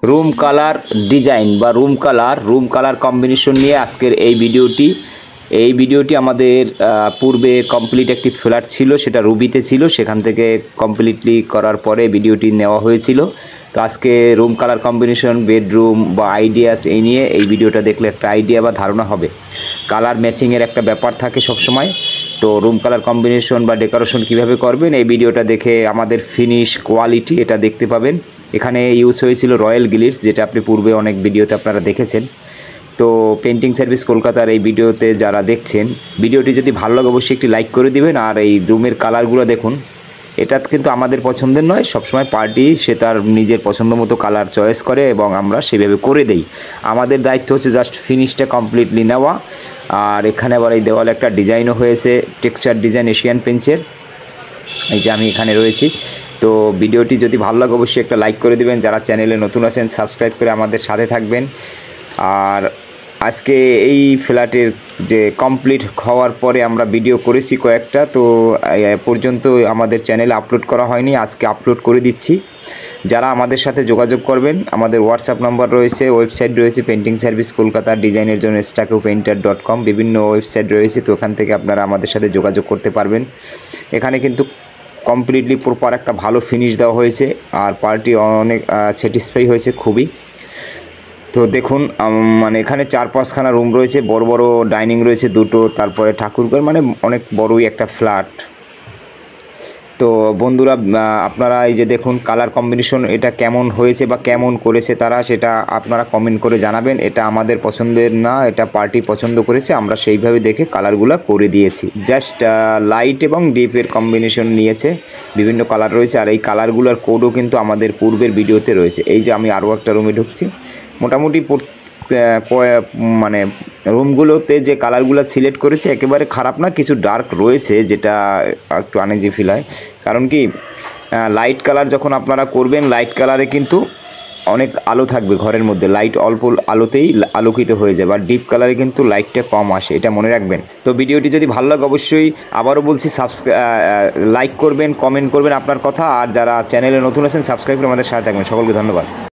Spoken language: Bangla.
রুম কালার ডিজাইন বা রুম কালার কম্বিনেশন নিয়ে আজকের এই ভিডিওটি আমাদের পূর্বে কমপ্লিট একটি ফ্ল্যাট ছিল, সেটা রুবিতে ছিল, সেখান থেকে কমপ্লিটলি করার পরে ভিডিওটি নেওয়া হয়েছিল। তো আজকে রুম কালার কম্বিনেশন, বেডরুম বা আইডিয়াস এই নিয়ে এই ভিডিওটা দেখলে একটা আইডিয়া বা ধারণা হবে। কালার ম্যাচিংয়ের একটা ব্যাপার থাকে সবসময়, তো রুম কালার কম্বিনেশন বা ডেকোরেশন কিভাবে করবেন এই ভিডিওটা দেখে আমাদের ফিনিশ কোয়ালিটি এটা দেখতে পাবেন। এখানে ইউজ হয়েছিল রয়্যাল গ্লিটস, যেটা আপনি পূর্বে অনেক ভিডিওতে আপনারা দেখেছেন। তো পেন্টিং সার্ভিস কলকাতার এই ভিডিওতে যারা দেখছেন, ভিডিওটি যদি ভালো লাগে অবশ্যই একটি লাইক করে দিবেন। আর এই রুমের কালারগুলো দেখুন, এটা কিন্তু আমাদের পছন্দের নয়, সবসময় পার্টি সে তার নিজের পছন্দ মতো কালার চয়েস করে এবং আমরা সেভাবে করে দেই। আমাদের দায়িত্ব হচ্ছে জাস্ট ফিনিশটা কমপ্লিটলি নেওয়া। আর এখানে আবার এই দেওয়ালে একটা ডিজাইনও হয়েছে, টেক্সচার ডিজাইন এশিয়ান পেন্টসের, এই যে আমি এখানে রয়েছি। তো ভিডিওটি যদি ভালো লাগে অবশ্যই একটা লাইক করে দিবেন। যারা চ্যানেলে নতুন আছেন সাবস্ক্রাইব করে আমাদের সাথে থাকবেন। আর আজকে এই ফ্ল্যাটের যে কমপ্লিট হওয়ার পরে আমরা ভিডিও করেছি কয়েকটা, তো পর্যন্ত আমাদের চ্যানেলে আপলোড করা হয়নি, আজকে আপলোড করে দিচ্ছি। যারা আমাদের সাথে যোগাযোগ করবেন, আমাদের হোয়াটসঅ্যাপ নম্বর রয়েছে, ওয়েবসাইট রয়েছে পেন্টিং সার্ভিস কলকাতা, ডিজাইনের জন্য stuccopainter.com, বিভিন্ন ওয়েবসাইট রয়েছে, তো ওখান থেকে আপনারা আমাদের সাথে যোগাযোগ করতে পারবেন। এখানে কিন্তু কমপ্লিটলি প্রপার একটা ভালো ফিনিশ দেওয়া হয়েছে, আর পার্টি অনেক স্যাটিসফাই হয়েছে খুবই। তো দেখুন, মানে এখানে 4-5খানা রুম রয়েছে, বড় বড় ডাইনিং রয়েছে দুটো, তারপরে ঠাকুরঘর, মানে অনেক বড়ই একটা ফ্ল্যাট। তো বন্ধুরা, আপনারা এই যে দেখুন কালার কম্বিনেশন এটা কেমন হয়েছে বা কেমন করেছে তারা, সেটা আপনারা কমেন্ট করে জানাবেন। এটা আমাদের পছন্দের না, এটা পার্টি পছন্দ করেছে, আমরা সেইভাবে দেখে কালারগুলো করে দিয়েছি। জাস্ট লাইট এবং ডিপের কম্বিনেশন নিয়েছে, বিভিন্ন কালার রয়েছে। আর এই কালারগুলোর কোডও কিন্তু আমাদের পূর্বের ভিডিওতে রয়েছে। এই যে আমি আরও একটা রুমে ঢুকছি, মোটামুটি মানে রুমগুলোতে যে কালারগুলো সিলেক্ট করেছে একেবারে খারাপ না, কিছু ডার্ক রয়েছে যেটা একটু আনইজি ফিল হয়। কারণ কি, লাইট কালার যখন আপনারা করবেন, লাইট কালারে কিন্তু অনেক আলো থাকবে ঘরের মধ্যে, লাইট অল্প আলোতেই আলোকিত হয়ে যাবে, আর ডিপ কালারে কিন্তু লাইটটা কম আসে, এটা মনে রাখবেন। তো ভিডিওটি যদি ভালো লাগে অবশ্যই আবারও বলছি লাইক করবেন, কমেন্ট করবেন আপনার কথা। আর যারা চ্যানেলে নতুন আছেন সাবস্ক্রাইব করে আমাদের সাথে থাকবেন। সকলকে ধন্যবাদ।